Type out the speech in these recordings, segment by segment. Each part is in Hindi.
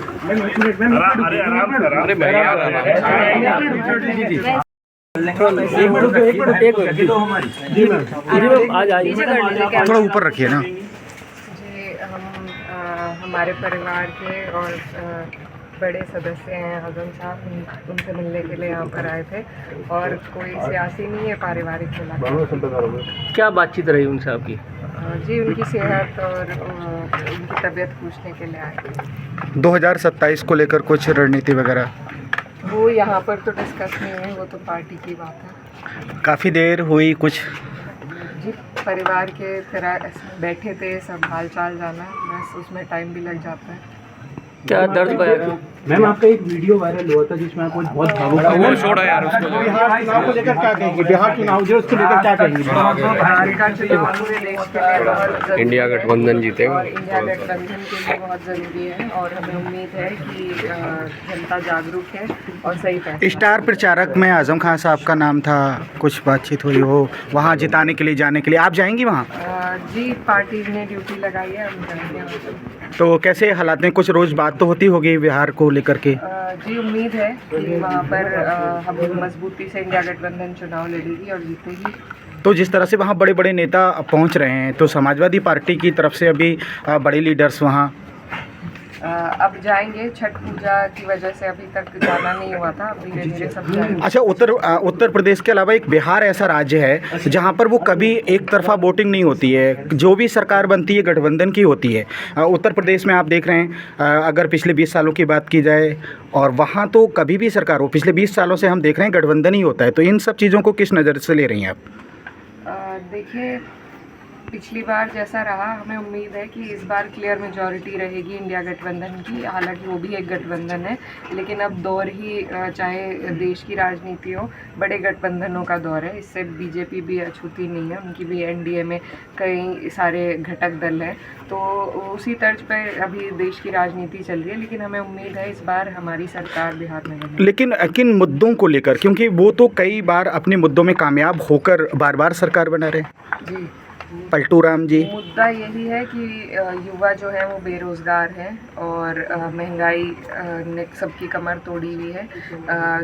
अरे आराम से, अरे भैया थोड़ा ऊपर रखिए ना। जी, हम हमारे परिवार के और बड़े सदस्य हैं आजम साहब, उनसे मिलने के लिए यहाँ पर आए थे और कोई सियासी नहीं है, पारिवारिक मुलाकात। क्या बातचीत रही उनसे आपकी? जी, उनकी सेहत और उनकी तबीयत पूछने के लिए आए थे। 2027 को लेकर कुछ रणनीति वगैरह? वो यहाँ पर तो डिस्कस नहीं हुई, वो तो पार्टी की बात है। काफ़ी देर हुई कुछ? जी, परिवार के तरह बैठे थे, सब हाल चाल जाना, बस उसमें टाइम भी लग जाता है। क्या दर्द पाया? मैम, आपका एक वीडियो वायरल हुआ था जिसमें आपको बहुत भावुक वो छोड़ो यार उसको। बिहार चुनाव को लेकर क्या कहेंगे? बिहार चुनाव जो उसको लेकर क्या कहेंगे? बिहार का चुनाव पूरे देश के लिए बहुत जरूरी है। इंडिया गठबंधन जीतेगा और इंडिया गठबंधन के लिए बहुत ज़रूरी है और हमें उम्मीद है कि जनता जागरूक है और सही फैसला। स्टार प्रचारक में आजम खान साहब का नाम था, कुछ बातचीत हुई हो वहाँ जिताने के लिए, जाने के लिए आप जाएंगी वहाँ? जी, पार्टी ने ड्यूटी लगाई है, हम जाएंगे वहाँ पर। तो कैसे हालात में, कुछ रोज़ बात तो होती होगी बिहार को लेकर के? जी, उम्मीद है कि वहाँ पर हम मजबूती से इंडिया गठबंधन चुनाव लड़ेगी और जीतेगी। तो जिस तरह से वहाँ बड़े बड़े नेता पहुँच रहे हैं, तो समाजवादी पार्टी की तरफ से अभी बड़े लीडर्स वहाँ अब जाएंगे। छठ पूजा की वजह से अभी तक जाना नहीं हुआ था, अब धीरे धीरे सब जाएंगे। अच्छा, उत्तर प्रदेश के अलावा एक बिहार ऐसा राज्य है जहाँ पर वो कभी एक तरफा वोटिंग नहीं होती है, जो भी सरकार बनती है गठबंधन की होती है। उत्तर प्रदेश में आप देख रहे हैं, अगर पिछले 20 सालों की बात की जाए, और वहाँ तो कभी भी सरकार हो, पिछले 20 सालों से हम देख रहे हैं गठबंधन ही होता है। तो इन सब चीज़ों को किस नज़र से ले रही हैं आप? देखिए, पिछली बार जैसा रहा, हमें उम्मीद है कि इस बार क्लियर मेजॉरिटी रहेगी इंडिया गठबंधन की। हालांकि वो भी एक गठबंधन है, लेकिन अब दौर ही चाहे देश की राजनीति हो, बड़े गठबंधनों का दौर है। इससे बीजेपी भी अछूती नहीं है, उनकी भी एनडीए में कई सारे घटक दल हैं। तो उसी तर्ज पर अभी देश की राजनीति चल रही है, लेकिन हमें उम्मीद है इस बार हमारी सरकार बिहार में रहेगी। लेकिन किन मुद्दों को लेकर, क्योंकि वो तो कई बार अपने मुद्दों में कामयाब होकर बार बार सरकार बना रहे हैं। जी, पलटू राम जी, मुद्दा यही है कि युवा जो है वो बेरोज़गार है और महंगाई ने सबकी कमर तोड़ी हुई है।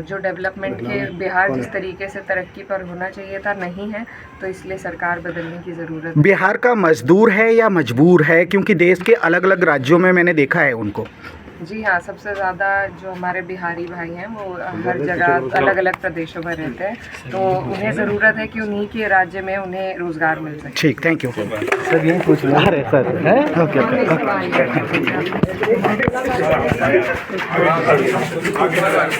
जो डेवलपमेंट के बिहार जिस तरीके से तरक्की पर होना चाहिए था, नहीं है, तो इसलिए सरकार बदलने की ज़रूरत है। बिहार का मजदूर है या मजबूर है? क्योंकि देश के अलग अलग राज्यों में मैंने देखा है उनको। जी हाँ, सबसे ज़्यादा जो हमारे बिहारी भाई हैं वो हर जगह अलग अलग प्रदेशों में रहते हैं, तो उन्हें ज़रूरत है कि उन्हीं के राज्य में उन्हें रोज़गार मिल सके। ठीक, थैंक यू सर, यही पूछ रहे हैं सर। ओके।